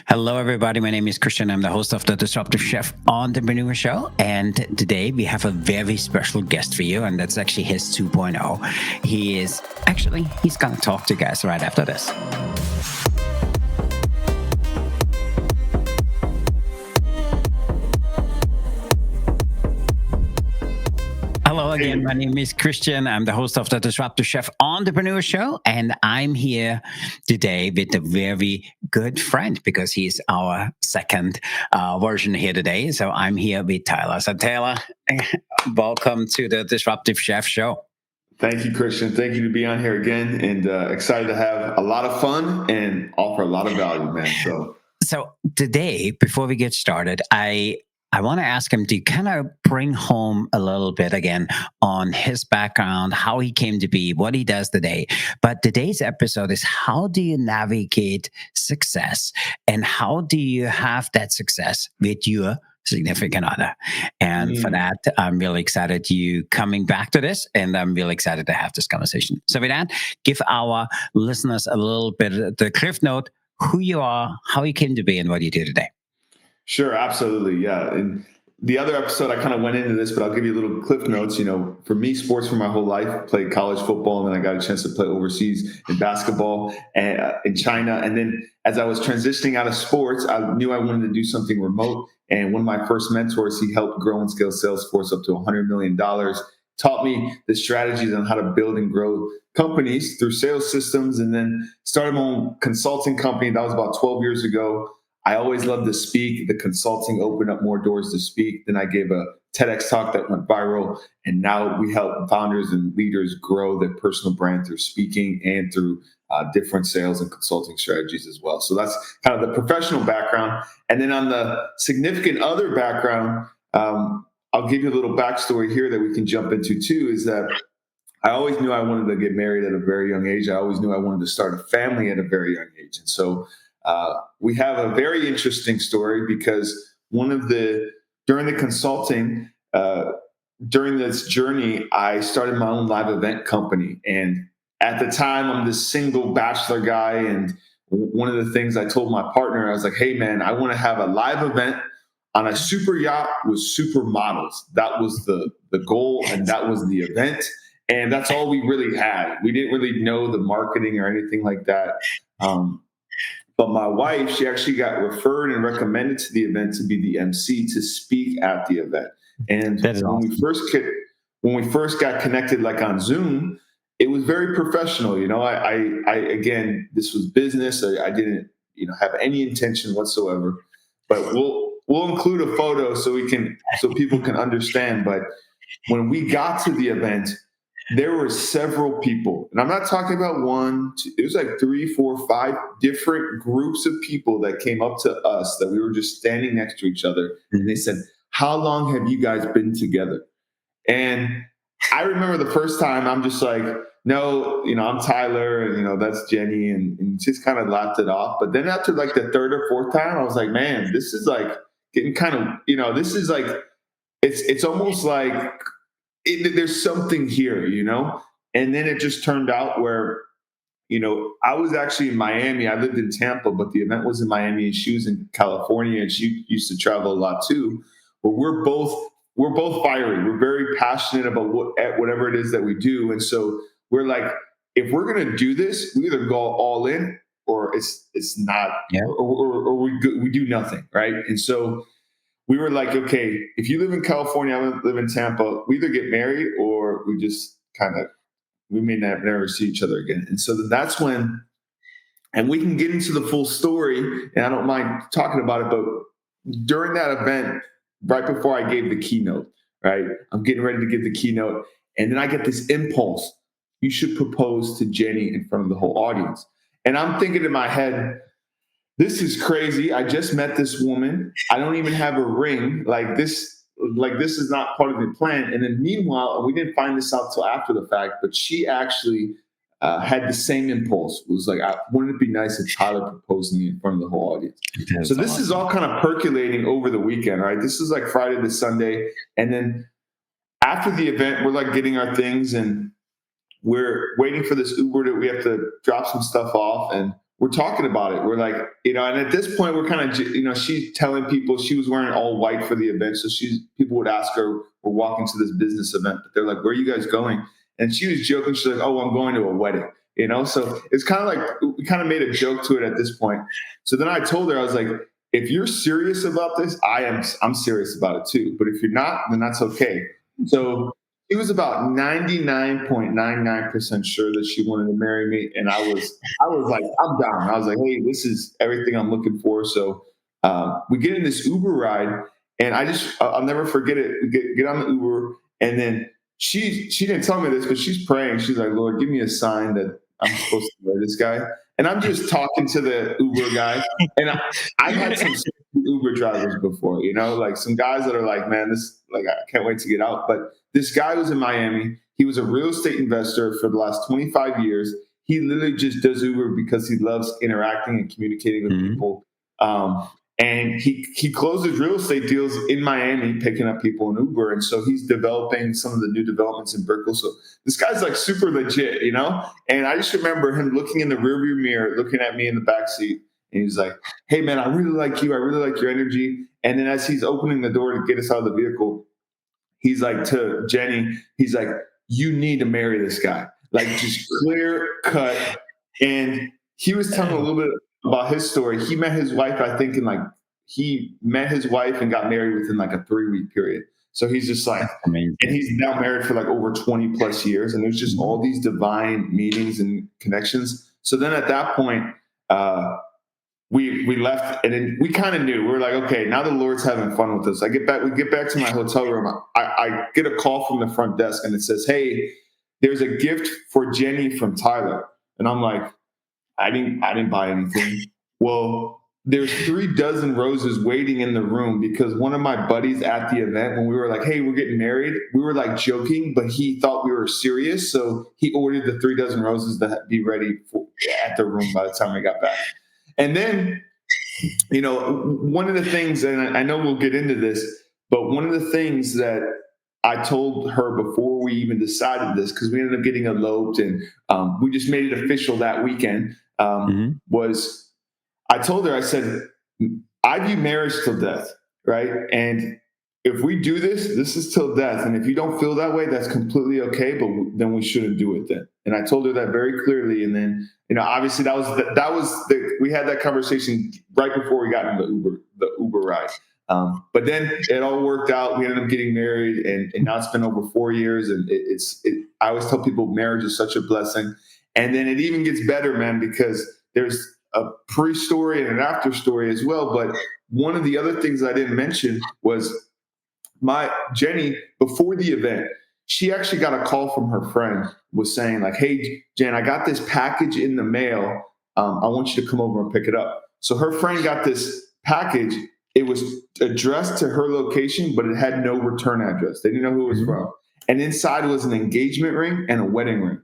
Hello, everybody. My name is Christian. I'm the host of the Disruptive Chef Entrepreneur Show. And today we have a very special guest for you. And that's actually his 2.0. He's going to talk to you guys right after this. Hello again. My name is Christian. I'm the host of the Disruptive Chef Entrepreneur Show. And I'm here today with a very good friend because he's our second version here today. So I'm here with Tyler. So, Tyler, welcome to the Disruptive Chef Show. Thank you, Christian. Thank you to be on here again, and excited to have a lot of fun and offer a lot of value, man. So today, before we get started, I want to ask him to kind of bring home a little bit again on his background, how he came to be, what he does today. But today's episode is how do you navigate success and how do you have that success with your significant other? And for that, I'm really excited you coming back to this, and I'm really excited to have this conversation. So with that, give our listeners a little bit of the cliff note, who you are, how you came to be, and what you do today. Sure, absolutely. Yeah. And the other episode, I kind of went into this, but I'll give you a little cliff notes. You know, for me, sports for my whole life, played college football, and then I got a chance to play overseas in basketball and in China. And then as I was transitioning out of sports, I knew I wanted to do something remote. And one of my first mentors, he helped grow and scale Salesforce up to $100 million, taught me the strategies on how to build and grow companies through sales systems, and then started my own consulting company. That was about 12 years ago. I always loved to speak. The consulting opened up more doors to speak. Then I gave a TEDx talk that went viral. And now we help founders and leaders grow their personal brand through speaking and through different sales and consulting strategies as well. So that's kind of the professional background. And then on the significant other background, I'll give you a little backstory here that we can jump into too, is that I always knew I wanted to get married at a very young age. I always knew I wanted to start a family at a very young age. And so we have a very interesting story because during the consulting, during this journey, I started my own live event company. And at the time, I'm this single bachelor guy. And one of the things I told my partner, I was like, hey, man, I want to have a live event on a super yacht with supermodels. That was the goal, and that was the event. And that's all we really had. We didn't really know the marketing or anything like that. But my wife, she actually got referred and recommended to the event to be the MC to speak at the event. And when we first got connected, like on Zoom, it was very professional. You know, I again, this was business. I didn't, have any intention whatsoever. But we'll include a photo so people can understand. But when we got to the event, there were several people, and I'm not talking about one, two, it was like 3, 4, 5 different groups of people that came up to us that we were just standing next to each other. And they said, how long have you guys been together? And I remember the first time I'm just like, no, I'm Tyler, and that's Jenny, and just kind of laughed it off. But then after like the third or fourth time, I was like, man, this is like getting kind of, this is like, it's almost like, there's something here, and then it just turned out where, I was actually in Miami. I lived in Tampa, but the event was in Miami, and she was in California, and she used to travel a lot too. But we're both fiery. We're very passionate about whatever it is that we do, and so we're like, if we're gonna do this, we either go all in or it's not, or we do nothing, right? And so we were like, okay, if you live in California, I live in Tampa, we either get married or we just we may never see each other again. And so that's when, and we can get into the full story, and I don't mind talking about it, but during that event, right before I gave the keynote, right, I'm getting ready to give the keynote, and then I get this impulse, you should propose to Jenny in front of the whole audience. And I'm thinking in my head, this is crazy. I just met this woman. I don't even have a ring. This is not part of the plan. And then meanwhile, we didn't find this out till after the fact, but she actually had the same impulse. It was like, wouldn't it be nice if Tyler proposed to me in front of the whole audience? So this is all kind of percolating over the weekend, right? This is like Friday to Sunday. And then after the event, we're like getting our things, and we're waiting for this Uber we have to drop some stuff off. And we're talking about it. We're like, and at this point, we're kind of, she's telling people she was wearing all white for the event. So people would ask her, we're walking to this business event, but they're like, where are you guys going? And she was joking. She's like, oh, I'm going to a wedding, So it's kind of like, we kind of made a joke to it at this point. So then I told her, I was like, if you're serious about this, I'm serious about it too. But if you're not, then that's okay. So she was about 99.99% sure that she wanted to marry me. And I was like, I'm down. I was like, hey, this is everything I'm looking for. So we get in this Uber ride, and I'll never forget it. We get on the Uber, and then she didn't tell me this, but she's praying. She's like, Lord, give me a sign that I'm supposed to marry this guy. And I'm just talking to the Uber guy, and I've had some Uber drivers before, like some guys that are like, man, this, like, I can't wait to get out. But this guy was in Miami. He was a real estate investor for the last 25 years. He literally just does Uber because he loves interacting and communicating with people. And he closes real estate deals in Miami, picking up people in Uber. And so he's developing some of the new developments in Brickell. So this guy's like super legit, And I just remember him looking in the rearview mirror, looking at me in the back seat. And he's like, hey, man, I really like you. I really like your energy. And then as he's opening the door to get us out of the vehicle, he's like to Jenny, he's like, you need to marry this guy. Like, just clear cut. And he was telling a little bit about his story. He met his wife, I think, he met his wife and got married within like a 3-week period. So he's just like, and he's now married for like over 20 plus years. And there's just all these divine meetings and connections. So then at that point, we left, and then we kind of knew. We were like, okay, now the Lord's having fun with us. We get back to my hotel room. I get a call from the front desk, and it says, hey, there's a gift for Jenny from Tyler. And I'm like, I didn't buy anything. Well, there's 3 dozen roses waiting in the room, because one of my buddies at the event, when we were like, hey, we're getting married, we were like joking, but he thought we were serious. So he ordered the 3 dozen roses to be ready at the room by the time we got back. And then, one of the things, and I know we'll get into this, but one of the things that I told her before we even decided this, because we ended up getting eloped, and we just made it official that weekend, was I told her, I said, I view marriage till death, right? And if we do this, this is till death. And if you don't feel that way, that's completely okay, but then we shouldn't do it then. And I told her that very clearly. And then, obviously we had that conversation right before we got in the Uber ride. But then it all worked out. We ended up getting married, and now it's been over 4 years. And I always tell people marriage is such a blessing. And then it even gets better, man, because there's a pre-story and an after story as well. But one of the other things I didn't mention was my Jenny, before the event, she actually got a call from her friend, was saying like, hey, Jen, I got this package in the mail. I want you to come over and pick it up. So her friend got this package. It was addressed to her location, but it had no return address. They didn't know who it was from. And inside was an engagement ring and a wedding ring.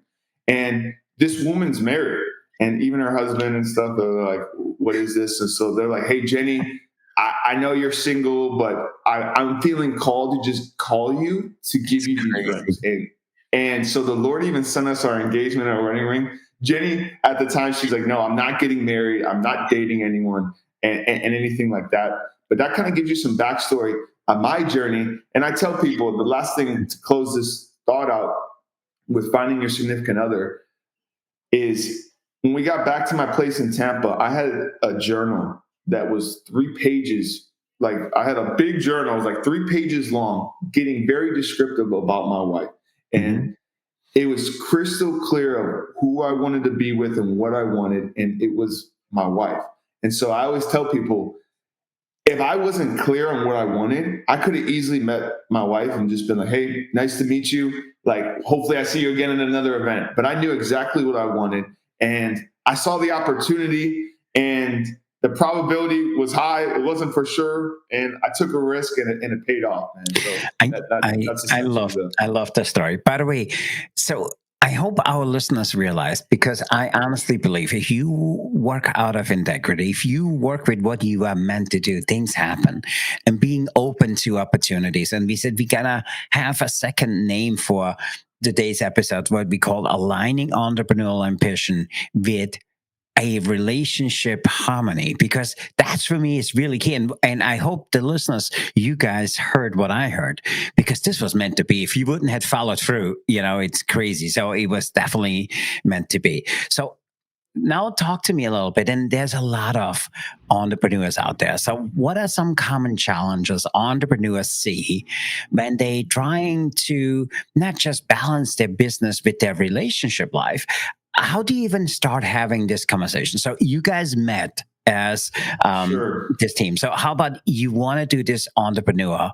And this woman's married, and even her husband and stuff, they're like, what is this? And so they're like, hey, Jenny, I know you're single, but I'm feeling called to just call you to give you these rings. And so the Lord even sent us our engagement and our wedding ring. Jenny, at the time, she's like, no, I'm not getting married. I'm not dating anyone and anything like that. But that kind of gives you some backstory on my journey. And I tell people, the last thing to close this thought out with finding your significant other is, when we got back to my place in Tampa, I had a journal that was 3 pages. Like, I had a big journal. It was like 3 pages long, getting very descriptive about my wife. And it was crystal clear of who I wanted to be with and what I wanted. And it was my wife. And so I always tell people, if I wasn't clear on what I wanted, I could have easily met my wife and just been like, hey, nice to meet you. Like, hopefully I see you again in another event. But I knew exactly what I wanted. And I saw the opportunity, and the probability was high. It wasn't for sure. And I took a risk, and it paid off, man. So that's I love the story. By the way, so I hope our listeners realize, because I honestly believe if you work out of integrity, if you work with what you are meant to do, things happen. And being open to opportunities. And we said we gotta have a second name for today's episode, what we call aligning entrepreneurial ambition with a relationship harmony, because that's for me is really key. And I hope the listeners, you guys heard what I heard, because this was meant to be. If you wouldn't have followed through, it's crazy. So it was definitely meant to be. So now talk to me a little bit. And there's a lot of entrepreneurs out there. So what are some common challenges entrepreneurs see when they trying to not just balance their business with their relationship life? How do you even start having this conversation? So you guys met as Sure. this team. So how about you want to do this entrepreneur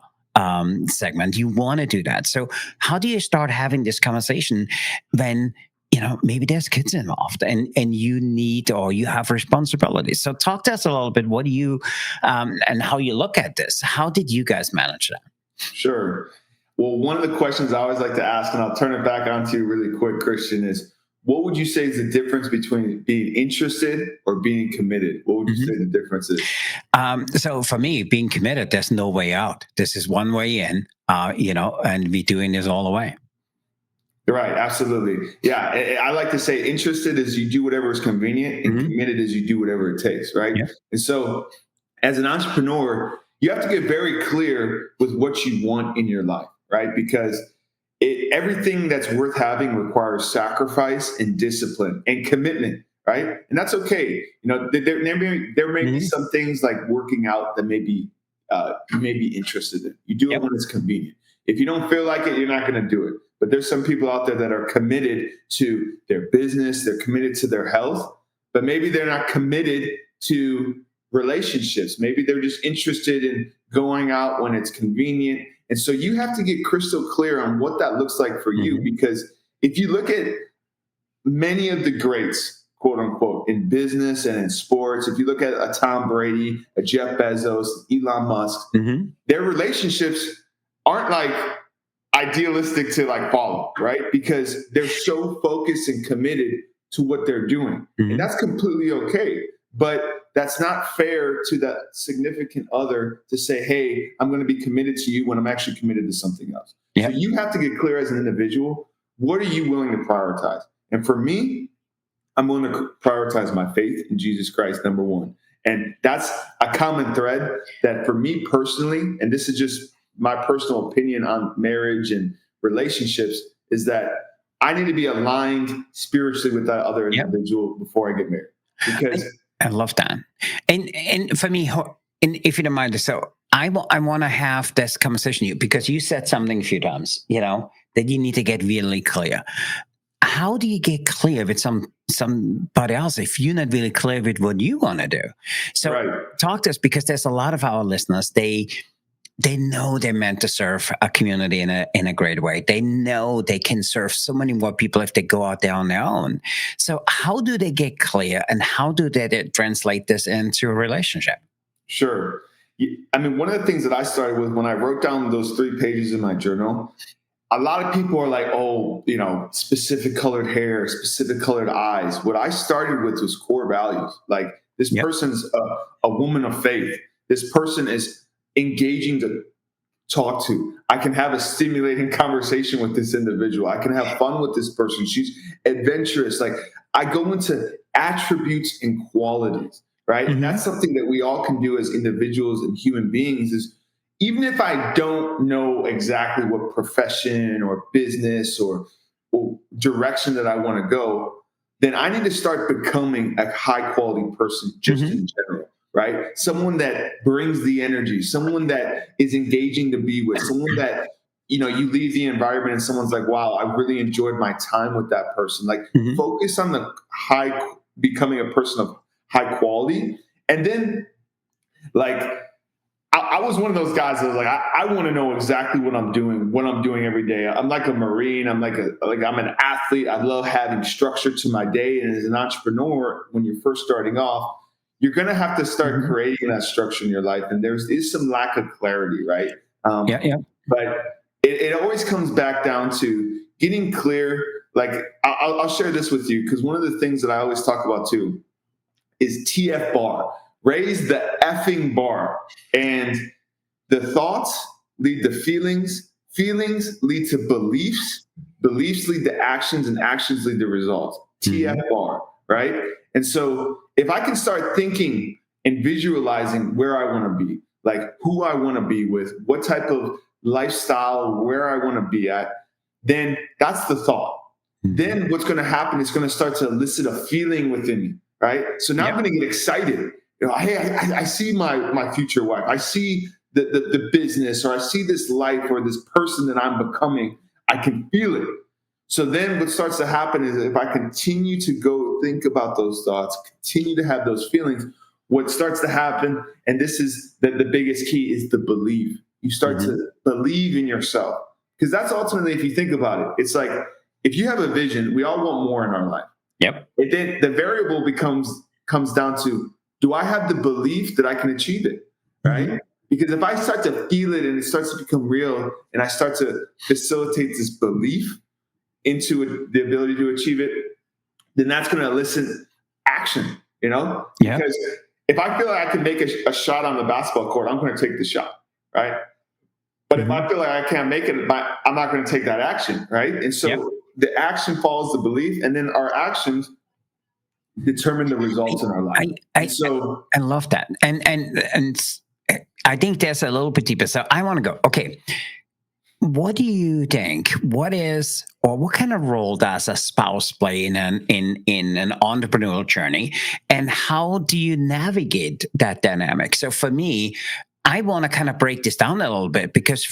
segment? You want to do that. So how do you start having this conversation when maybe there's kids involved and you need or you have responsibilities? So talk to us a little bit. What do you and how you look at this? How did you guys manage that? Sure. Well, one of the questions I always like to ask, and I'll turn it back onto you really quick, Christian, is what would you say is the difference between being interested or being committed? What would you say the difference is? So for me, being committed, there's no way out. This is one way in, and we doing this all the way. Right, absolutely. Yeah, I like to say interested is you do whatever is convenient, and Hmm. committed is you do whatever it takes, right? Yeah. And so, as an entrepreneur, you have to get very clear with what you want in your life, right? Because everything that's worth having requires sacrifice and discipline and commitment, right? And that's okay. There may be Hmm. some things like working out that you may be interested in. You do it Yep. when it's convenient. If you don't feel like it, you're not going to do it. But there's some people out there that are committed to their business, they're committed to their health, but maybe they're not committed to relationships. Maybe they're just interested in going out when it's convenient. And so you have to get crystal clear on what that looks like for you. Hmm. Because if you look at many of the greats, quote unquote, in business and in sports, if you look at a Tom Brady, a Jeff Bezos, Elon Musk, Hmm. their relationships aren't like idealistic to like follow, right? Because they're so focused and committed to what they're doing. And Hmm. that's completely okay. But that's not fair to that significant other to say, hey, I'm going to be committed to you when I'm actually committed to something else. So Yep. you have to get clear as an individual. What are you willing to prioritize? And for me, I'm willing to prioritize my faith in Jesus Christ, number one. And that's a common thread that for me personally, and this is just my personal opinion on marriage and relationships, is that I need to be aligned spiritually with that other Yep. individual before I get married. I, Because, I love that. And for me, and if you don't mind, so I want to have this conversation with you because you said something a few times, that you need to get really clear. How do you get clear with somebody else if you're not really clear with what you want to do? So right, talk to us, because there's a lot of our listeners, they know they're meant to serve a community in a great way. They know they can serve so many more people if they go out there on their own. So how do they get clear, and how do they translate this into a relationship? sure. I mean, one of the things that I started with when I wrote down those 3 pages in my journal, a lot of people are like, oh, specific colored hair, specific colored eyes. What I started with was core values. Like this Yep. person's a woman of faith. This person is engaging to talk to. I can have a stimulating conversation with this individual. I can have fun with this person. She's adventurous. Like I go into attributes and qualities, right? And Hmm. that's something that we all can do as individuals and human beings is even if I don't know exactly what profession or business or direction that I want to go, then I need to start becoming a high quality person just Hmm. in general, right? Someone that brings the energy, someone that is engaging to be with, someone that, you leave the environment and someone's like, wow, I really enjoyed my time with that person. Like Hmm. focus on becoming a person of high quality. And then like, I was one of those guys that was like, I want to know exactly what I'm doing every day. I'm like a Marine. I'm an athlete. I love having structure to my day. And as an entrepreneur, when you're first starting off, you're going to have to start Hmm. creating that structure in your life. And is some lack of clarity, right? Yeah. Yeah. But it always comes back down to getting clear. Like I'll share this with you because one of the things that I always talk about too is TF bar. Raise the effing bar. And the thoughts lead to feelings, feelings lead to beliefs, beliefs lead to actions, and actions lead to results. TF Hmm. bar, right? And so if I can start thinking and visualizing where I want to be, like who I want to be with, what type of lifestyle, where I want to be at, then that's the thought. Mhm. Then what's going to happen is going to start to elicit a feeling within me, right? So now I'm Yep. going to get excited. Hey, I see my future wife. I see the business, or I see this life or this person that I'm becoming. I can feel it. So then what starts to happen is if I continue to go think about those thoughts, continue to have those feelings, what starts to happen, and this is the biggest key, is the belief. You start Mhm. to believe in yourself. Because that's ultimately, if you think about it, it's like if you have a vision, we all want more in our life. Yep. And then the variable comes down to, do I have the belief that I can achieve it? Mhm. Right? Because if I start to feel it and it starts to become real, and I start to facilitate this belief into the ability to achieve it, then that's going to elicit action, Yep. because if I feel like I can make a shot on the basketball court, I'm going to take the shot, right? But if Mhm. I feel like I can't make it, I'm not going to take that action, right? And Yep. so the action follows the belief, and then our actions determine the results in our life. I And I so, I love that, I think there's a little bit deeper. So I want to go. Okay, what do you think? What is, or what kind of role does a spouse play in an entrepreneurial journey, and how do you navigate that dynamic? So for me, I want to kind of break this down a little bit because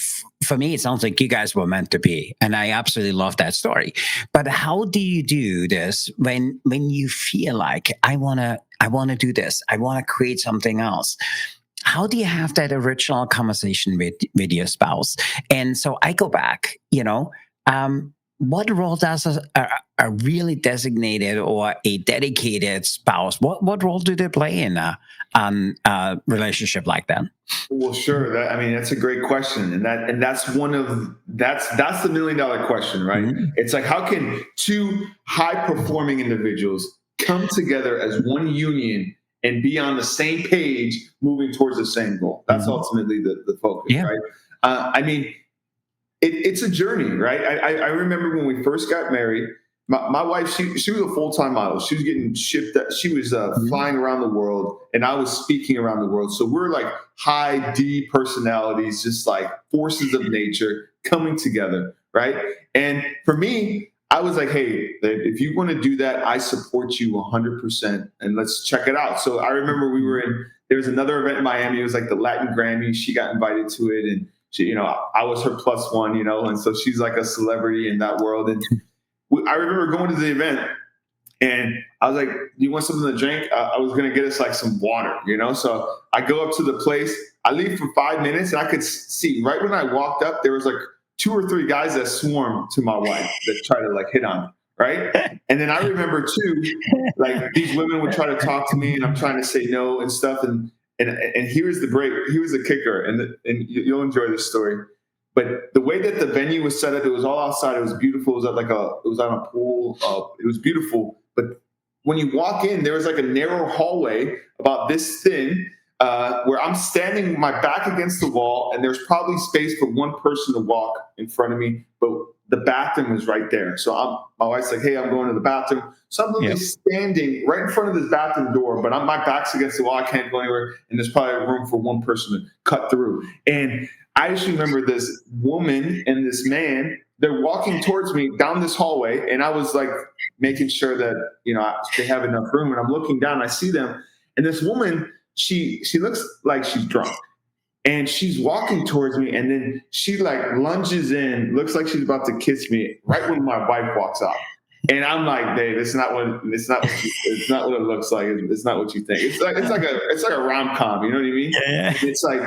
for me, it sounds like you guys were meant to be, and I absolutely love that story. But how do you do this when you feel like I want to do this, I want to create something else? How do you have that original conversation with your spouse? And so I go back, what role does a really designated or a dedicated spouse, what role do they play in a relationship like that? well, sure. I mean, that's a great question, and that's the $1 million question, right? Mhm. It's like, how can two high performing individuals come together as one union and be on the same page, moving towards the same goal? That's Mhm. ultimately the focus, Yeah. right? I mean, it's a journey, right? I remember when we first got married. My wife, she was a full time model. She was getting shipped. She was Mhm. flying around the world, and I was speaking around the world. So we're like high D personalities, just like forces of nature coming together, right? And for me, I was like, hey, if you want to do that, I support you 100%, and let's check it out. So I remember there was another event in Miami. It was like the Latin Grammy. She got invited to it, and she, I was her plus one, and so she's like a celebrity in that world. And I remember going to the event, and I was like, "Do you want something to drink?" I was gonna get us like some water, So I go up to the place. I leave for 5 minutes, and I could see right when I walked up, there was like two or three guys that swarmed to my wife that tried to like hit on her, right? And then I remember too, like these women would try to talk to me, and I'm trying to say no and stuff. And here's the break. Here's the kicker, and you'll enjoy this story. But the way that the venue was set up, it was all outside. It was beautiful. It was at it was on a pool. It was beautiful. But when you walk in, there was like a narrow hallway about this thin, where I'm standing my back against the wall, and there's probably space for one person to walk in front of me. But the bathroom was right there. So my wife's like, "Hey, I'm going to the bathroom." So I'm literally Yep. standing right in front of this bathroom door, but my back's against the wall. I can't go anywhere, and there's probably room for one person to cut through. And I just remember this woman and this man. They're walking towards me down this hallway, and I was like making sure that they have enough room. And I'm looking down, and I see them, and this woman, she looks like she's drunk, and she's walking towards me, and then she like lunges in, looks like she's about to kiss me right when my wife walks out. And I'm like, Dave, it's not what it looks like. It's not what you think. It's like a rom com. You know what I mean? Yeah. It's like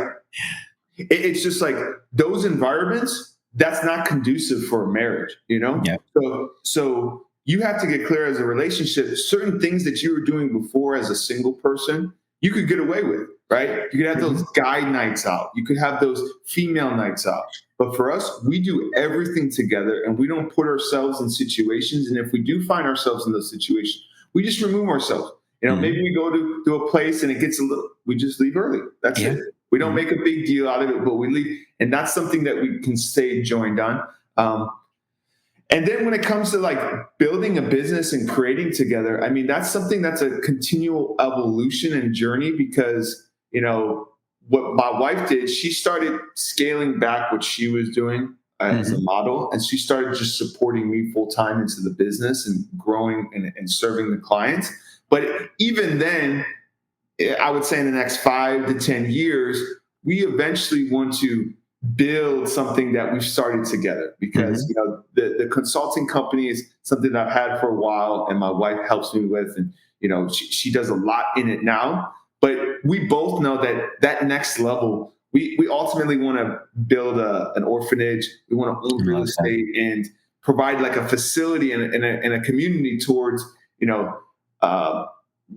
it's just like those environments. That's not conducive for a marriage. Yep. So you have to get clear as a relationship. Certain things that you were doing before as a single person, you could get away with, right? You could have those Mhm. guy nights out. You could have those female nights out. But for us, we do everything together, and we don't put ourselves in situations. And if we do find ourselves in those situations, we just remove ourselves. Maybe Mhm. we go to a place and it gets we just leave early. That's Yeah. it. We don't Mhm. make a big deal out of it, but we leave. And that's something that we can stay joined on. Um, And then when it comes to like building a business and creating together, I mean, that's something that's a continual evolution and journey because, what my wife did, she started scaling back what she was doing as a Hmm. model. And she started just supporting me full time into the business and growing and serving the clients. But even then, I would say in the next 5 to 10 years, we eventually want to build something that we've started together because Hmm. the consulting company is something that I've had for a while and my wife helps me with, and she does a lot in it now. But we both know that that next level, we ultimately want to build an orphanage. We want to own I real love that. estate and provide like a facility and a community towards you know uh,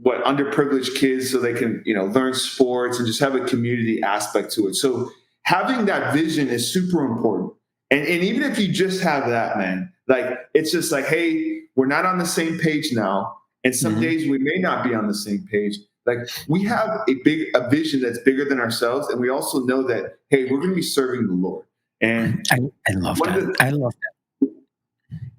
what underprivileged kids so they can learn sports and just have a community aspect to it. So having that vision is super important. And even if you just have that, man, like it's just like, hey, we're not on the same page now, and some Hmm. days we may not be on the same page. Like we have a vision that's bigger than ourselves, and we also know that, hey, we're going to be serving the Lord. And I love one of that. the I love that.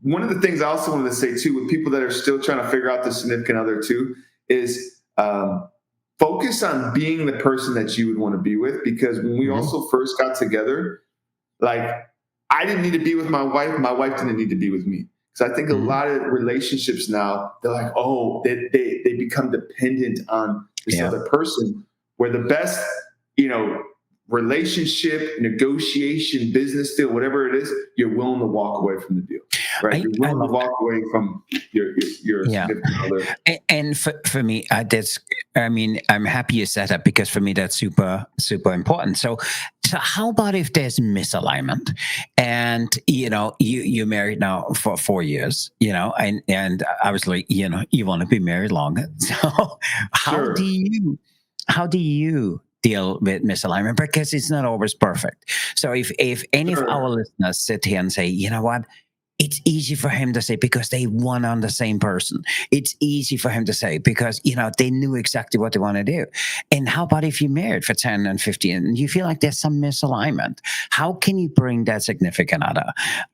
one of the things I also wanted to say too, with people that are still trying to figure out the significant other too, is focus on being the person that you would want to be with. Because when we Hmm. also first got together, like I didn't need to be with my wife didn't need to be with me. So I think a Hmm. lot of relationships now, they're like, oh, they become dependent on this Yeah. other person. Where the best, you know, relationship, negotiation, business deal, whatever it is, you're willing to walk away from the deal, right? You're I willing to love that. walk away from your Yeah. significant other. And for me, that's, I mean, I'm happy you said that because for me, that's super, super important. So how about if there's misalignment and, you're married now for 4 years, and obviously, you want to be married longer. So how do Sure, you, how do you deal with misalignment? Because it's not always perfect. So if any of our sure, listeners sit here and say, you know what, it's easy for him to say because they won on the same person. It's easy for him to say because they knew exactly what they want to do. And how about if you're married for 10 and 15 and you feel like there's some misalignment? How can you bring that significant other,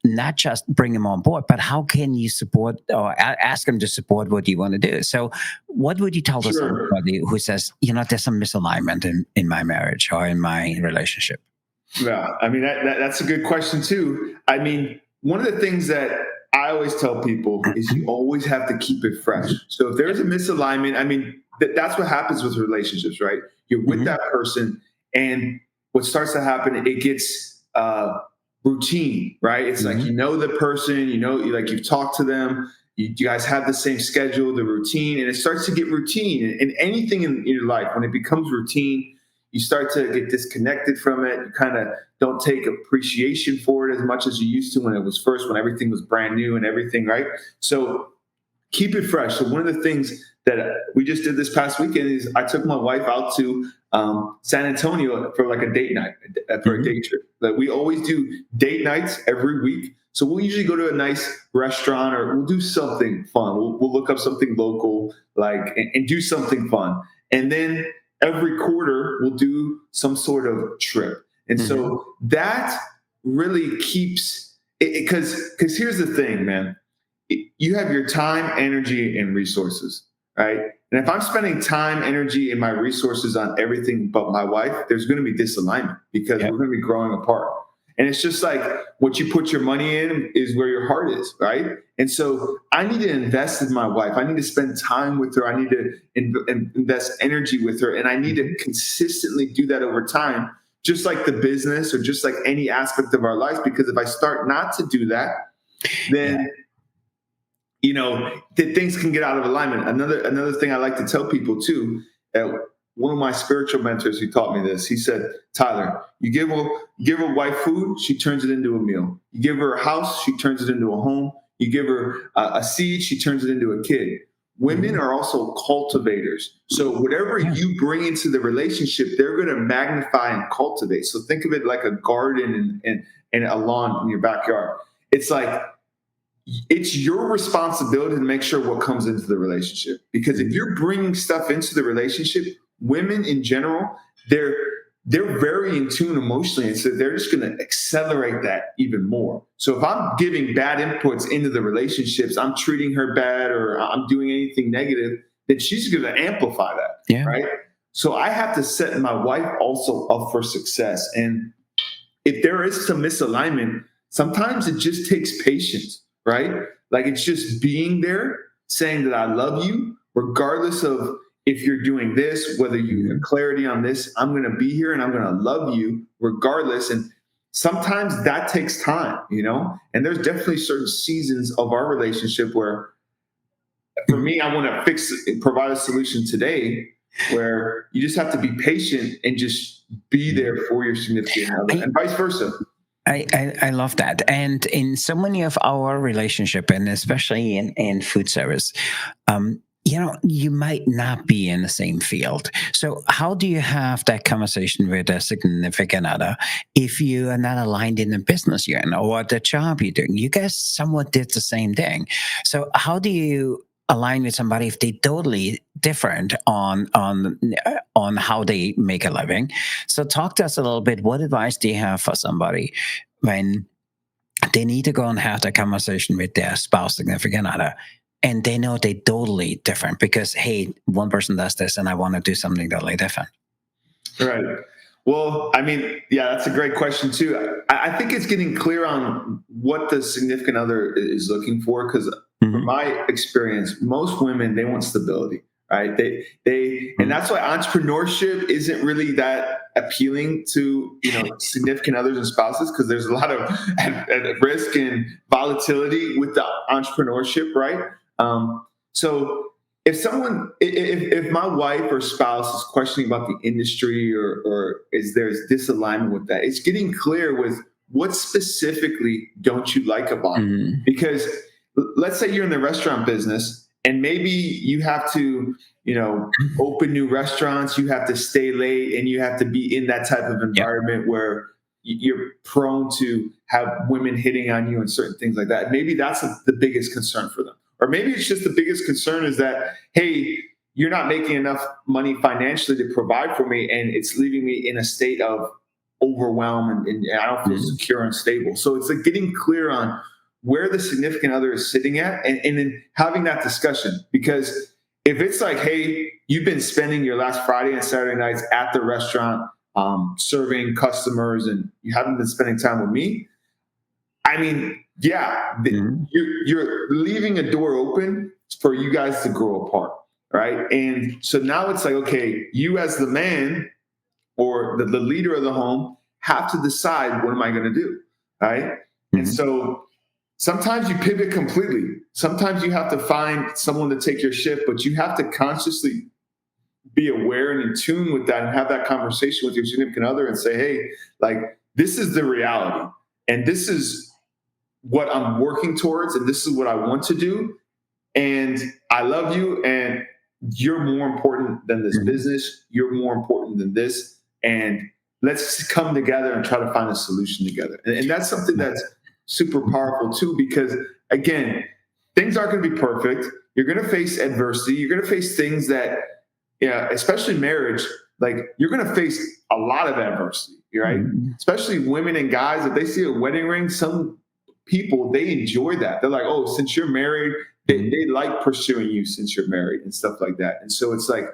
not just bring him on board, but how can you support or ask him to support what you want to do? So what would you tell to sure. somebody who says, there's some misalignment in my marriage or in my relationship? Yeah, I mean that's a good question too. I mean, one of the things that I always tell people is you always have to keep it fresh. So if there's a misalignment, I mean that's what happens with relationships, right? You're with Mhm. that person, and what starts to happen, it gets routine, right? It's like Mhm. the person, like you've talked to them, you guys have the same schedule, the routine, and it starts to get routine. And anything in your life, when it becomes routine, you start to get disconnected from it. You kind of don't take appreciation for it as much as you used to when it was first, when everything was brand new and everything, right? So keep it fresh. So one of the things that we just did this past weekend is I took my wife out to San Antonio for like a date night, for a Mhm. day trip. Like we always do date nights every week. So we'll usually go to a nice restaurant or we'll do something fun. We'll look up something local, like, and do something fun. And then every quarter we'll do some sort of trip. And Mhm. so that really keeps it, because here's the thing, man, you have your time, energy, and resources, right? And if I'm spending time, energy, and my resources on everything but my wife, there's going to be disalignment because we're Yep. going to be growing apart. And it's just like what you put your money in is where your heart is, right? And so I need to invest in my wife. I need to spend time with her. I need to invest energy with her. And I need to Mhm. consistently do that over time, just like the business or just like any aspect of our life. Because if I start not to do that, Yeah. then that things can get out of alignment. Another thing I like to tell people too. One of my spiritual mentors, who taught me this, he said, "Tyler, you give a wife food, she turns it into a meal. You give her a house, she turns it into a home. You give her a seed, she turns it into a kid." Women Mhm. are also cultivators. So whatever Yeah. you bring into the relationship, they're going to magnify and cultivate. So think of it like a garden and a lawn in your backyard. It's like it's your responsibility to make sure what comes into the relationship. Because if Mhm. you're bringing stuff into the relationship, women in general, they're they're very in tune emotionally. And so they're just going to accelerate that even more. So if I'm giving bad inputs into the relationships, I'm treating her bad or I'm doing anything negative, then she's going to amplify that. Yeah. Right. So I have to set my wife also up for success. And if there is some misalignment, sometimes it just takes patience, right? Like it's just being there, saying that I love you, regardless of if you're doing this, whether you have clarity on this, I'm going to be here and I'm going to love you regardless. And sometimes that takes time, and there's definitely certain seasons of our relationship where for me, I want to provide a solution today where you just have to be patient and just be there for your significant other and vice versa. I love that. And in so many of our relationship, and especially in food service, you might not be in the same field. So how do you have that conversation with a significant other if you are not aligned in the business you're in or the job you're doing? You guys somewhat did the same thing. So how do you align with somebody if they totally different on how they make a living? So talk to us a little bit. What advice do you have for somebody when they need to go and have that conversation with their spouse, significant other, and they know they're totally different because, hey, one person does this and I want to do something totally different? Right. Well, I mean, yeah, that's a great question too. I think it's getting clear on what the significant other is looking for, because from my experience, most women, they want stability, right? And that's why entrepreneurship isn't really that appealing to, significant others and spouses, because there's a lot of at risk and volatility with the entrepreneurship, right? So if my wife or spouse is questioning about the industry or is there's disalignment with that, it's getting clear with what specifically don't you like about it? Because let's say you're in the restaurant business and maybe you have to, open new restaurants, you have to stay late, and you have to be in that type of environment where you're prone to have women hitting on you and certain things like that. Maybe that's the biggest concern for them. Or maybe it's just the biggest concern is that, hey, you're not making enough money financially to provide for me, and it's leaving me in a state of overwhelm, and I don't feel secure and stable. So it's like getting clear on where the significant other is sitting at, and then having that discussion. Because if it's like, hey, you've been spending your last Friday and Saturday nights at the restaurant serving customers and you haven't been spending time with me, I mean, yeah, you're leaving a door open for you guys to grow apart, right? And so now it's like, okay, you as the man or the leader of the home have to decide, what am I going to do, right? And so sometimes you pivot completely. Sometimes you have to find someone to take your shift, but you have to consciously be aware and in tune with that and have that conversation with your significant other and say, hey, like, this is the reality. And this is what I'm working towards, and this is what I want to do. And I love you, and you're more important than this business. You're more important than this. And let's come together and try to find a solution together. And that's something that's super powerful too, because again, things aren't going to be perfect. You're going to face adversity. You're going to face things that, especially marriage, like you're going to face a lot of adversity, right? Especially women and guys, if they see a wedding ring, some people, they enjoy that. They're like, oh, since you're married, they like pursuing you since you're married and stuff like that. And so it's like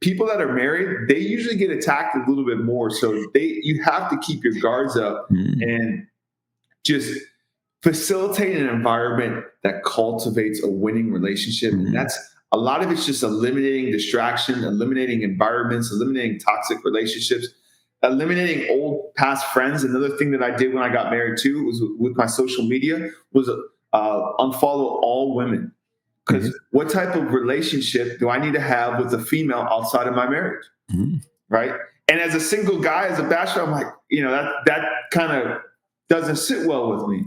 people that are married, they usually get attacked a little bit more. So you have to keep your guards up and just facilitate an environment that cultivates a winning relationship. And that's a lot of it's just eliminating distraction, eliminating environments, eliminating toxic relationships, eliminating old past friends. Another thing that I did when I got married too was with my social media was unfollow all women. Because what type of relationship do I need to have with a female outside of my marriage? Right. And as a single guy, as a bachelor, I'm like, that kind of doesn't sit well with me.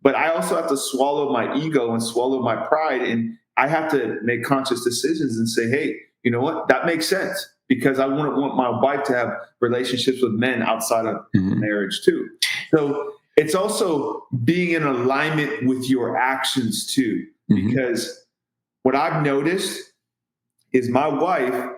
But I also have to swallow my ego and swallow my pride. And I have to make conscious decisions and say, hey, you know what? That makes sense. Because I wouldn't want my wife to have relationships with men outside of marriage too. So it's also being in alignment with your actions too. Because what I've noticed is my wife,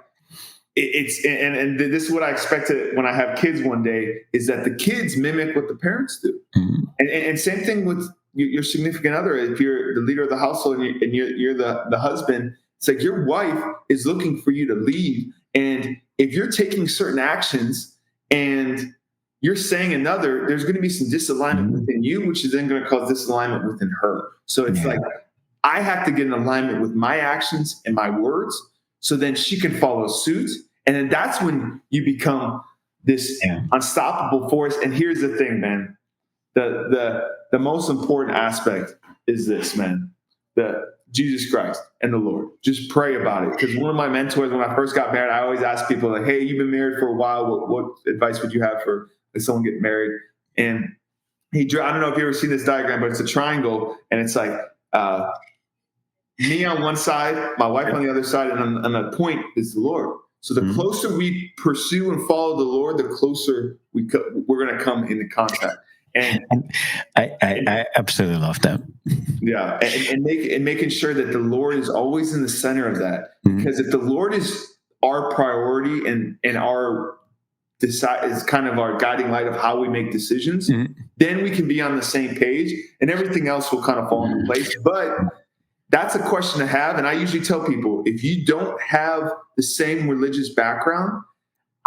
it's and this is what I expect when I have kids one day, is that the kids mimic what the parents do. Mhm. And same thing with your significant other. If you're the leader of the household and you're the husband, it's like your wife is looking for you to lead. And if you're taking certain actions and you're saying another, there's going to be some disalignment Mhm. within you, which is then going to cause disalignment within her. So it's Yeah. like I have to get in alignment with my actions and my words, so then she can follow suit. And then that's when you become this Yeah. unstoppable force. And here's the thing, man, the most important aspect is this, man. The Jesus Christ and the Lord. Just pray about it. Because one of my mentors, when I first got married, I always ask people like, "Hey, you've been married for a while. What advice would you have for like someone getting married?" And I don't know if you ever seen this diagram, but it's a triangle, and it's like uh, me on one side, my wife on the other side, and on the point is the Lord. So the Mhm. closer we pursue and follow the Lord, the closer we're going to come into contact. And And I absolutely love that. yeah, and making sure that the Lord is always in the center of that. Mhm. Because if the Lord is our priority and our decide is kind of our guiding light of how we make decisions, Mhm. then we can be on the same page, and everything else will kind of fall into place. But that's a question to have, and I usually tell people, if you don't have the same religious background,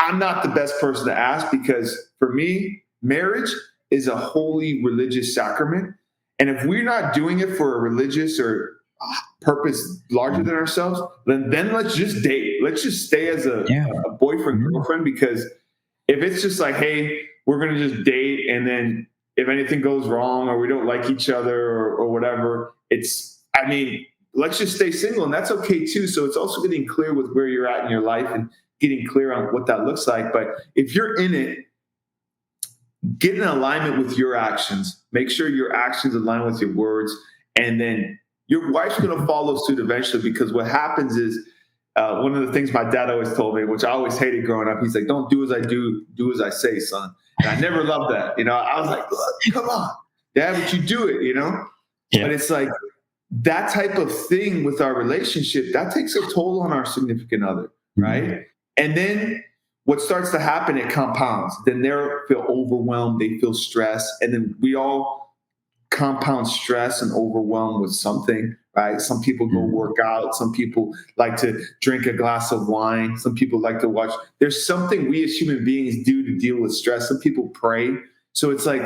I'm not the best person to ask, because for me, marriage is a holy religious sacrament. And if we're not doing it for a religious or purpose larger than ourselves, then let's just date. Let's just stay as Yeah. a boyfriend, Mhm. girlfriend, because if it's just like, hey, we're going to just date, and then if anything goes wrong or we don't like each other or whatever, I mean, let's just stay single, and that's okay too. So it's also getting clear with where you're at in your life and getting clear on what that looks like. But if you're in it, get in alignment with your actions. Make sure your actions align with your words, and then your wife's going to follow suit eventually. Because what happens is, one of the things my dad always told me, which I always hated growing up, he's like, "Don't do as I do, do as I say, son." And I never loved that. I was like, "Look, come on, dad, but you do it, Yeah. But it's like that type of thing with our relationship, that takes a toll on our significant other, Mhm. right? And then what starts to happen, it compounds. Then they feel overwhelmed, they feel stressed, and then we all compound stress and overwhelm with something, right? Some people go Mhm. work out, some people like to drink a glass of wine, some people like to watch. There's something we as human beings do to deal with stress. Some people pray. So it's like,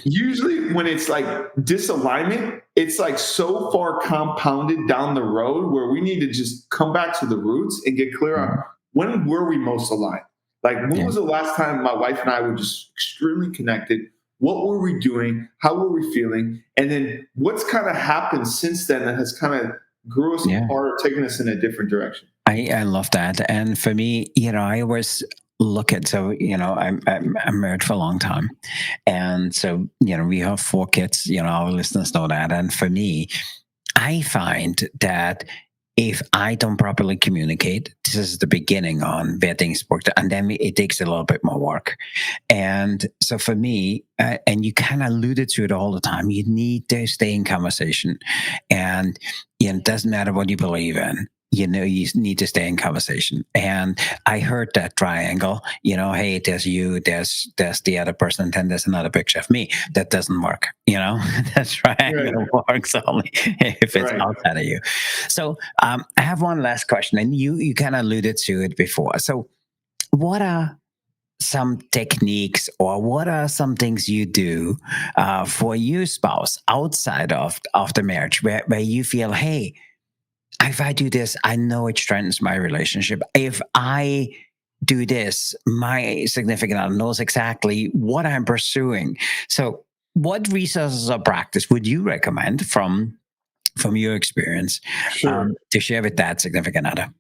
usually when it's like disalignment, it's like so far compounded down the road where we need to just come back to the roots and get clear on Mhm. when were we most aligned. Like, when Yeah. was the last time my wife and I were just extremely connected? What were we doing? How were we feeling? And then what's kind of happened since then that has kind of grew us Yeah. apart or taken us in a different direction? I love that. And for me, I always look at, so, I'm married for a long time. And so, we have 4 kids, our listeners know that. And for me, I find that if I don't properly communicate, this is the beginning on where things work, and then it takes a little bit more work. And so for me, and you kind of alluded to it all the time, you need to stay in conversation. And it doesn't matter what you believe in. You need to stay in conversation. And I heard that triangle. Hey, there's you, there's the other person, and then there's another picture of me. That doesn't work. That Right. triangle works only if it's Right. outside of you. So I have one last question, and you kind of alluded to it before. So what are some techniques, or what are some things you do for your spouse outside of the marriage, where you feel, hey, if I do this, I know it strengthens my relationship. If I do this, my significant other knows exactly what I'm pursuing. So what resources or practice would you recommend from your experience Sure. to share with that significant other?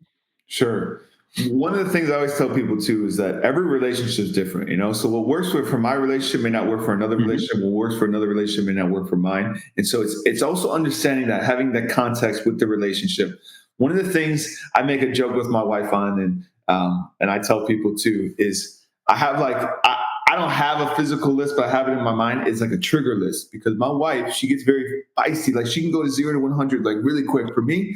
Sure. One of the things I always tell people too is that every relationship is different, So what works for my relationship may not work for another Mhm. relationship. What works for another relationship may not work for mine. And so it's also understanding that, having that context with the relationship. One of the things I make a joke with my wife on, and I tell people too, is I have like I don't have a physical list, but I have it in my mind. It's like a trigger list, because my wife, she gets very feisty. Like, she can go to 0 to 100 like really quick. For me,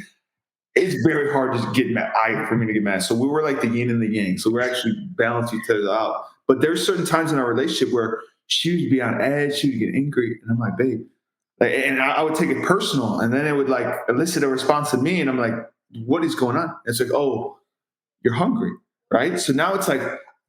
it's very hard to get mad. For me to get mad. So we were like the yin and the yang. So we're actually balancing each other out. But there's certain times in our relationship where she would be on edge, she would get angry, and I'm like, babe, like, and I would take it personal, and then it would like elicit a response to me, and I'm like, what is going on? It's like, oh, you're hungry, right? So now it's like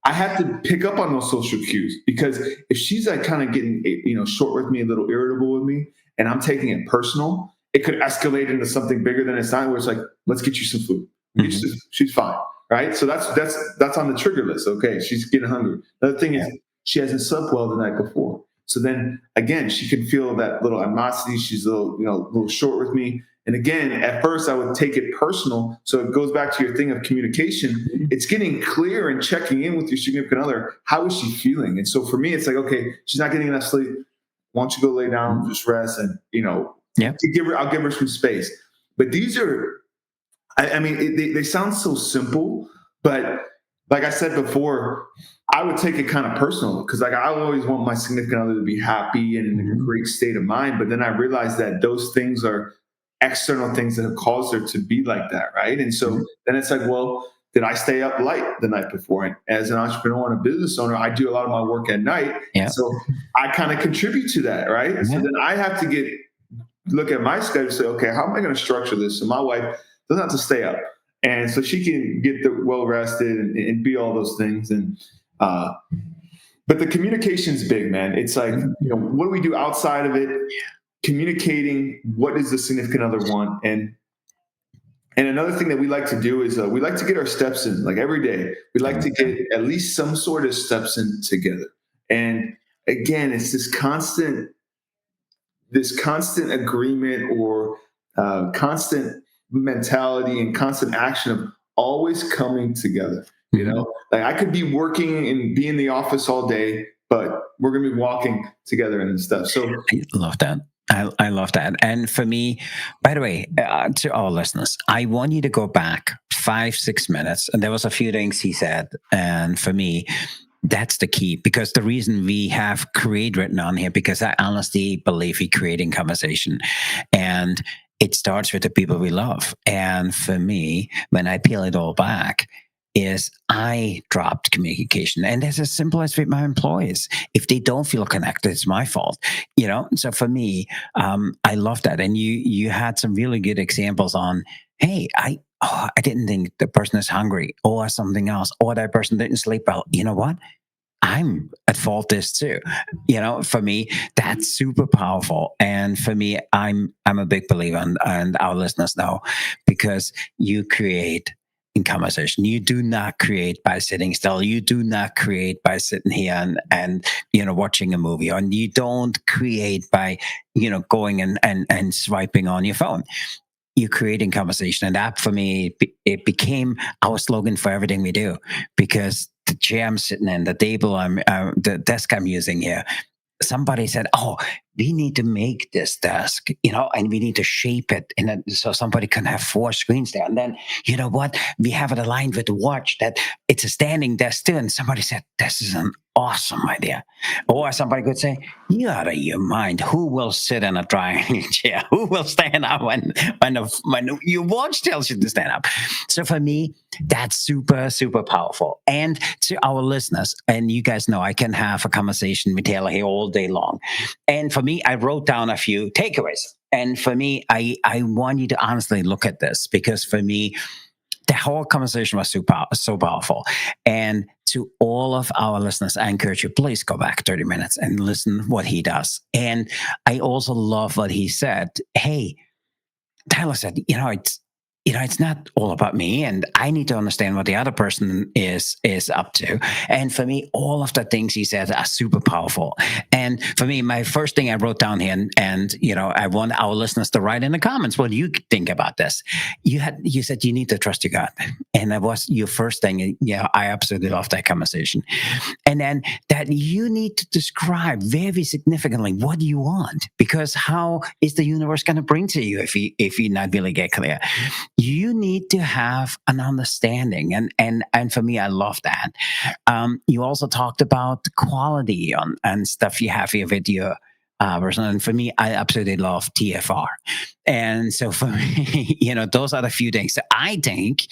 I have to pick up on those social cues because if she's like kind of getting short with me, a little irritable with me, and I'm taking it personal, it could escalate into something bigger than it's not. Where it's like, let's get you some food. Mhm. She's fine, right? So that's on the trigger list. Okay, she's getting hungry. Another thing Yeah. is she hasn't slept well the night before. So then again, she can feel that little animosity. She's a little short with me. And again, at first I would take it personal. So it goes back to your thing of communication. It's getting clear and checking in with your significant other. How is she feeling? And so for me, it's like, okay, she's not getting enough sleep. Why don't you go lay down, just rest, and Yeah. I'll give her some space. But these are, I mean, they sound so simple, but like I said before, I would take it kind of personal because like I always want my significant other to be happy and in a Mhm. great state of mind. But then I realized that those things are external things that have caused her to be like that, right? And so Mhm. then it's like, well, did I stay up late the night before? And as an entrepreneur and a business owner, I do a lot of my work at night, and Yeah. so I kind of contribute to that, right? So Yeah. then I have to look at my schedule and say, okay, how am I going to structure this so my wife doesn't have to stay up, and so she can get the well rested and be all those things. And uh, but the communication's big, man. It's like, Mhm. what do we do outside of it? Communicating what does the significant other want, and another thing that we like to do is we like to get our steps in, like every day. We like to Okay. get at least some sort of steps in together. And again, it's this constant agreement or constant mentality and constant action of always coming together. Mhm. Like I could be working and be in the office all day, but we're going to be walking together and stuff. So I love that. I love that. And for me, by the way, to our listeners, I want you to go back 5, 6 minutes. And there was a few things he said. And for me, that's the key because the reason we have create written on here, because I honestly believe we creating conversation. And it starts with the people we love. And for me, when I peel it all back, is I dropped communication. And that's as simple as with my employees. If they don't feel connected, it's my fault. So for me, I love that. And you had some really good examples on, hey, I didn't think the person is hungry or something else, or that person didn't sleep well. You know what? I'm at fault this too. For me, that's super powerful. And for me, I'm a big believer, and our listeners know, because you create in conversation. You do not create by sitting still. You do not create by sitting here and watching a movie. And you don't create by going and swiping on your phone. You're creating conversation, and that for me, it became our slogan for everything we do, because the chair I'm sitting in, the table the desk I'm using here, somebody said, "Oh, we need to make this desk, and we need to shape it, so somebody can have 4 screens there." And then, you know what? We have it aligned with the watch that it's a standing desk too. And somebody said, "This is an awesome idea." Or somebody could say, "You out of your mind? Who will sit in a drying chair? Who will stand up when your watch tells you to stand up?" So for me, that's super, super powerful. And to our listeners, and you guys know I can have a conversation with Taylor here all day long. And for me, I wrote down a few takeaways. And for me, I want you to honestly look at this, because for me, the whole conversation was so powerful. And to all of our listeners, I encourage you, please go back 30 minutes and listen what he does. And I also love what he said. Hey, Tyler said, it's not all about me, and I need to understand what the other person is up to. And for me, all of the things he said are super powerful. And for me, my first thing I wrote down here, and I want our listeners to write in the comments what you think about this. You said you need to trust your gut, and that was your first thing. Yeah, I absolutely love that conversation. And then that you need to describe very significantly what you want, because how is the universe going to bring to you if you not really get clear? You need to have an understanding, and for me, I love that. You also talked about the quality on and stuff you have here with your person. And for me, I absolutely love TFR. And so for me, those are the few things. So I think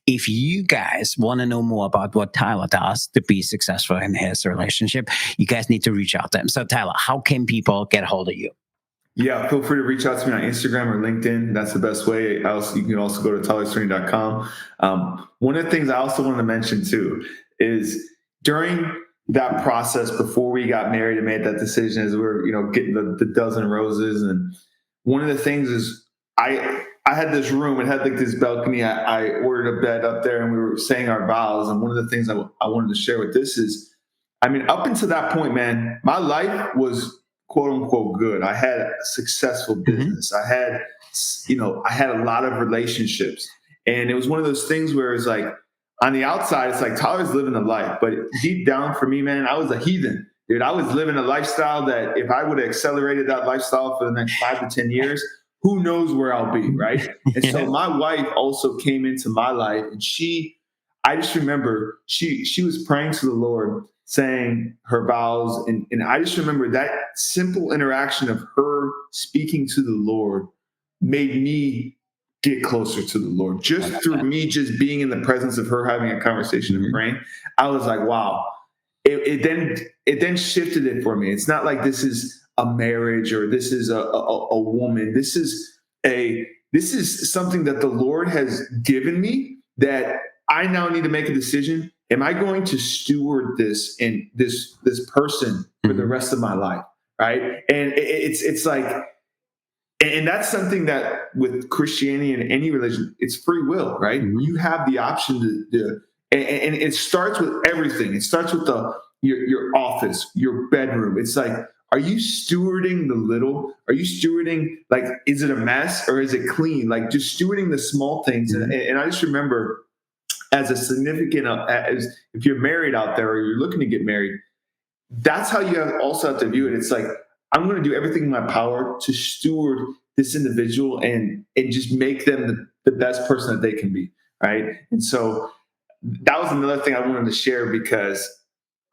if you guys want to know more about what Tyler does to be successful in his relationship, you guys need to reach out to him. So Tyler, how can people get a hold of you? Yeah, feel free to reach out to me on Instagram or LinkedIn. That's the best way. You can also go to tylercerny.com. One of the things I also wanted to mention too is during that process before we got married and made that decision, as we were, getting the dozen roses. And one of the things is I had this room. It had like this balcony. I ordered a bed up there, and we were saying our vows. And one of the things I wanted to share with this is, I mean, up until that point, man, my life was quote unquote good. I had a successful business. I had a lot of relationships. And it was one of those things where it's like, on the outside, it's like Tyler's living a life. But deep down for me, man, I was a heathen. Dude, I was living a lifestyle that if I would have accelerated that lifestyle for the next 5 to 10 years, who knows where I'll be, right? And so my wife also came into my life, and I just remember she was praying to the Lord, saying her vows. And I just remember that simple interaction of her speaking to the Lord made me get closer to the Lord. Just through me just being in the presence of her having a conversation and praying, I was like, wow. It then shifted it for me. It's not like this is a marriage or this is a woman. This is something that the Lord has given me that I now need to make a decision. Am I going to steward this and this person for the rest of my life? Right. And it's like, and that's something that with Christianity and any religion, it's free will, right? You have the option to and it starts with everything. It starts with your office, your bedroom. It's like, are you stewarding the little? Are you stewarding, like, is it a mess or is it clean? Like, just stewarding the small things. And I just remember, as a significant, as if you're married out there or you're looking to get married, that's how you also have to view it. It's like, I'm going to do everything in my power to steward this individual and just make them the best person that they can be, right? And so that was another thing I wanted to share, because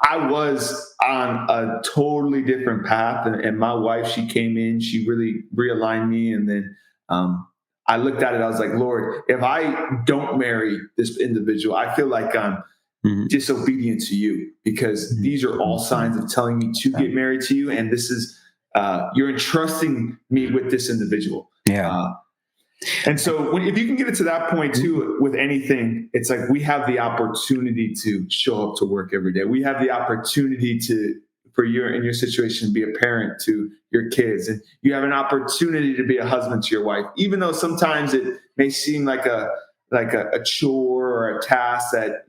I was on a totally different path, and my wife, she came in, she really realigned me, and then I looked at it, I was like, Lord, if I don't marry this individual, I feel like I'm disobedient to you, because these are all signs of telling me to get married to you, and this is you're entrusting me with this individual. And so if you can get it to that point too, with anything, it's like we have the opportunity to show up to work every day. We have the opportunity for in your situation, be a parent to your kids, and you have an opportunity to be a husband to your wife, even though sometimes it may seem like a chore or a task that,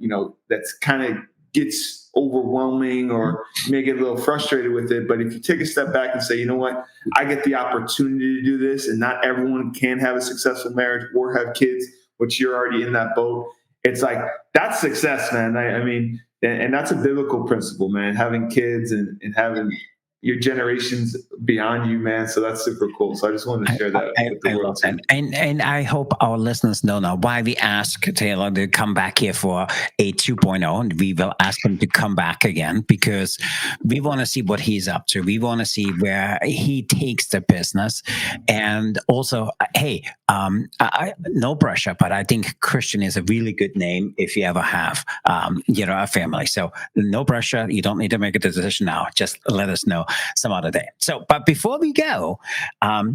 that's kind of gets overwhelming, or you may get a little frustrated with it. But if you take a step back and say, you know what, I get the opportunity to do this, and not everyone can have a successful marriage or have kids, which you're already in that boat. It's like, that's success, man. I mean, and that's a biblical principle, man, having kids and having your generations beyond you, man. So that's super cool. So I just wanted to share that with the world. Love that. And I hope our listeners know now why we ask Taylor to come back here for a 2.0, and we will ask him to come back again, because we want to see what he's up to. We want to see where he takes the business. And also, hey, no pressure, but I think Christian is a really good name if you ever have, a family. So no pressure. You don't need to make a decision now. Just let us know some other day. So, but before we go, I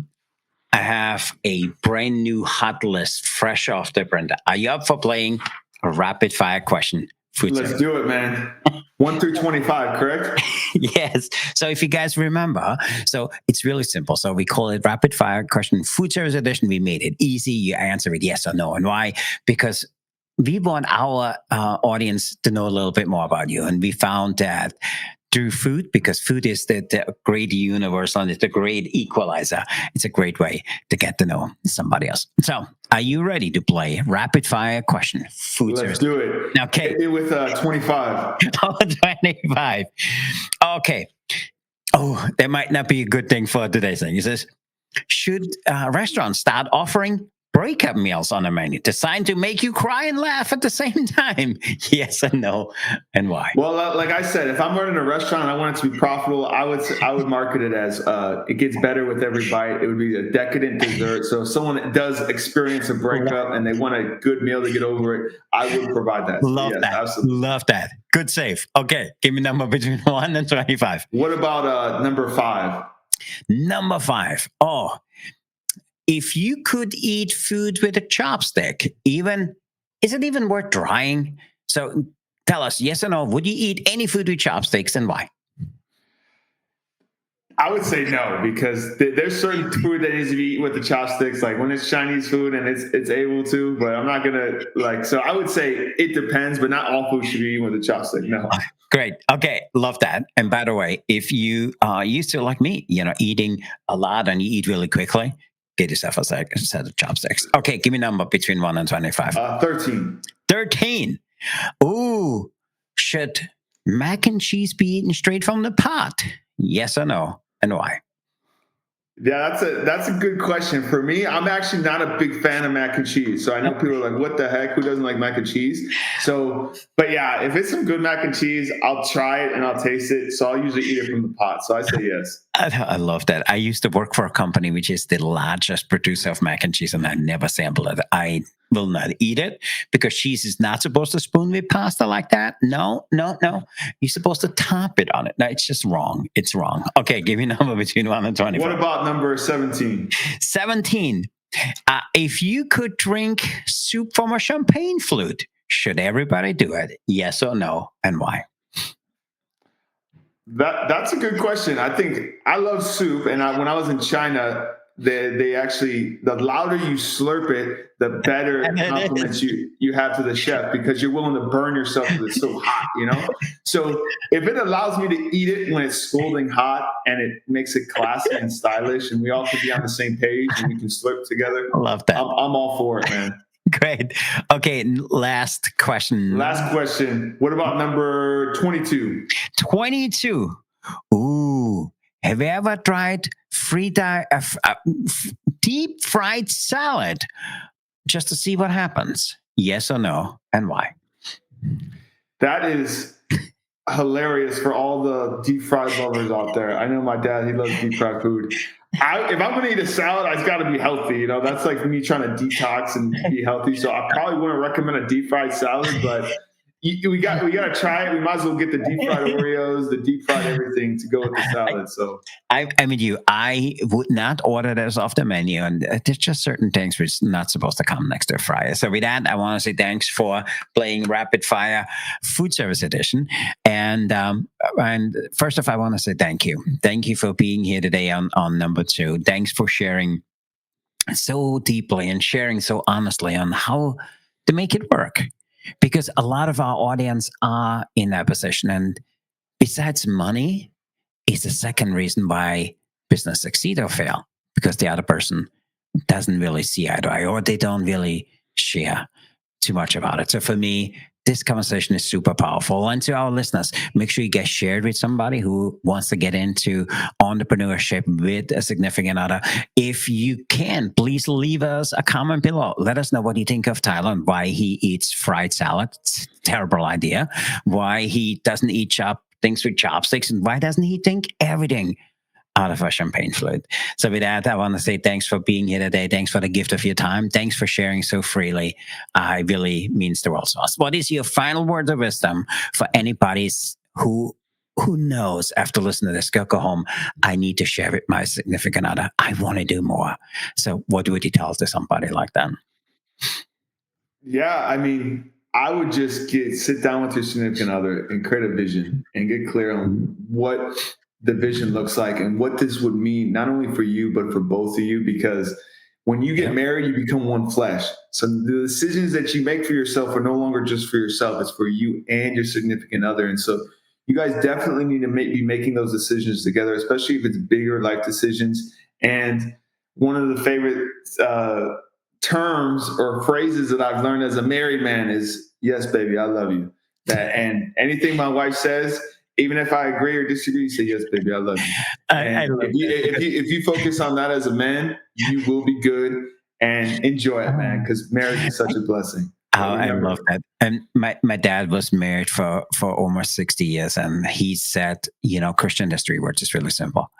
have a brand new hot list fresh off the printer. Are you up for playing a rapid fire question? Let's do it, man. 1 through 25, correct? Yes. So if you guys remember, so it's really simple. So we call it rapid fire question, food service edition. We made it easy. You answer it yes or no. And why? Because we want our audience to know a little bit more about you. And we found that through food, because food is the great universal and it's a great equalizer. It's a great way to get to know somebody else. So are you ready to play rapid fire question? Let's do it. Okay. Hit me with 25. 25. Okay. Oh, that might not be a good thing for today's thing. It says, should restaurants start offering breakup meals on the menu designed to make you cry and laugh at the same time? Yes and no, and why? Well, like I said, if I'm running a restaurant and I want it to be profitable, I would market it as it gets better with every bite. It would be a decadent dessert. So if someone does experience a breakup and they want a good meal to get over it, I would provide that. So Love yes, that. absolutely. Love that. Good save. Okay, give me number between 1 and 25. What about number 5? Number 5. Oh, if you could eat food with a chopstick, even is it even worth trying? So tell us, yes or no, would you eat any food with chopsticks and why? I would say no, because there's certain food that needs to be eaten with the chopsticks, like when it's Chinese food and it's able to. But I'm not gonna like. So I would say it depends, but not all food should be eaten with a chopstick. No. Great. Okay. Love that. And by the way, if you used to like me, eating a lot and you eat really quickly, get yourself a set of chopsticks. Okay. Give me a number between 1 and 25. 13. 13. Ooh. Should mac and cheese be eaten straight from the pot? Yes or no? And why? Yeah, that's a good question. For me, I'm actually not a big fan of mac and cheese. So I know people are like, "What the heck? Who doesn't like mac and cheese?" So, but yeah, if it's some good mac and cheese, I'll try it and I'll taste it. So I'll usually eat it from the pot. So I say yes. I love that. I used to work for a company which is the largest producer of mac and cheese, and I never sample it. I will not eat it because cheese is not supposed to spoon with pasta like that. No, no, no. You're supposed to top it on it. No, it's just wrong. It's wrong. Okay, give me a number between 1 and 25. What about number 17? 17. If you could drink soup from a champagne flute, should everybody do it? Yes or no, and why? That's a good question. I think I love soup, and when I was in China, they actually the louder you slurp it, the better And it compliments is. you have to the chef because you're willing to burn yourself because it's so hot, you know. So if it allows me to eat it when it's scalding hot and it makes it classy and stylish, and we all can be on the same page and we can slurp together, I love that. I'm all for it, man. Great. Okay, last question. Last question. What about number 22? 22. Ooh, have you ever tried deep fried salad just to see what happens? Yes or no, and why? That is hilarious for all the deep fried lovers out there. I know my dad, he loves deep fried food. If I'm going to eat a salad, it's got to be healthy. You know, that's like me trying to detox and be healthy. So I probably wouldn't recommend a deep fried salad, but we got to try it. We might as well get the deep fried Oreos, the deep fried everything to go with the salad. So I mean, I would not order this off the menu, and there's just certain things which are not supposed to come next to a fryer. So with that, I want to say thanks for playing Rapid Fire Food Service Edition, and first off, I want to say thank you for being here today on number 2. Thanks for sharing so deeply and sharing so honestly on how to make it work, because a lot of our audience are in that position, and besides money is the second reason why business succeed or fail, because the other person doesn't really see eye to eye, or they don't really share too much about it. So for me, this conversation is super powerful. And to our listeners, make sure you get shared with somebody who wants to get into entrepreneurship with a significant other. If you can, please leave us a comment below. Let us know what you think of Tyler and why he eats fried salad. It's a terrible idea. Why he doesn't eat things with chopsticks, and why doesn't he think everything out of a champagne flute? So with that, I want to say thanks for being here today. Thanks for the gift of your time. Thanks for sharing so freely. It really means the world to us. What is your final words of wisdom for anybody who knows after listening to this, go home, I need to share with my significant other. I want to do more. So what would you tell to somebody like that? yeah, I mean, I would just sit down with your significant other and create a vision and get clear on what the vision looks like and what this would mean, not only for you, but for both of you. Because when you get married, you become one flesh. So the decisions that you make for yourself are no longer just for yourself, it's for you and your significant other. And so you guys definitely need to be making those decisions together, especially if it's bigger life decisions. And one of the favorite terms or phrases that I've learned as a married man is, yes, baby, I love you. And anything my wife says, even if I agree or disagree, you say, yes, baby, I love you. I love If you focus on that as a man, you will be good. and enjoy it, man, Oh, because marriage is such a blessing. oh, So I love remember, that. And my dad was married for almost 60 years, and he said, Christian history, which is really simple.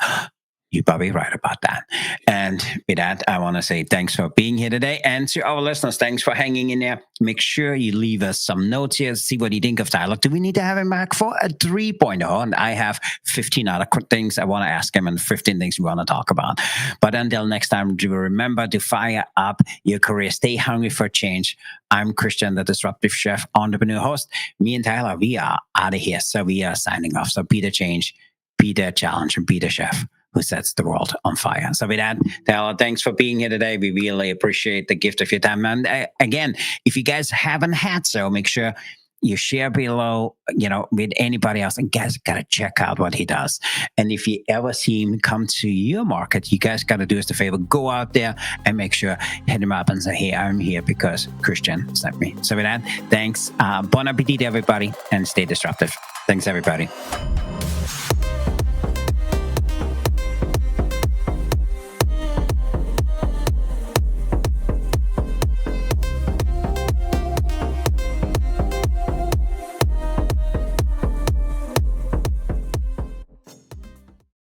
You're probably right about that. And with that, I want to say thanks for being here today. And to our listeners, thanks for hanging in there. Make sure you leave us some notes here, see what you think of Tyler. Do we need to have him back for a 3.0? And I have 15 other things I want to ask him and 15 things we want to talk about. But until next time, do remember to fire up your career. Stay hungry for change. I'm Christian, the disruptive chef, entrepreneur host. Me and Tyler, we are out of here. So we are signing off. So be the change, be the challenge, and be the chef who sets the world on fire. So with that, Tyler, thanks for being here today. We really appreciate the gift of your time. And again, if you guys haven't had so, make sure you share below, with anybody else. And guys got to check out what he does. And if you ever see him come to your market, you guys got to do us a favor. Go out there and make sure, hit him up and say, hey, I'm here because Christian sent me. So with that, thanks. Bon appetit, everybody, and stay disruptive. Thanks, everybody.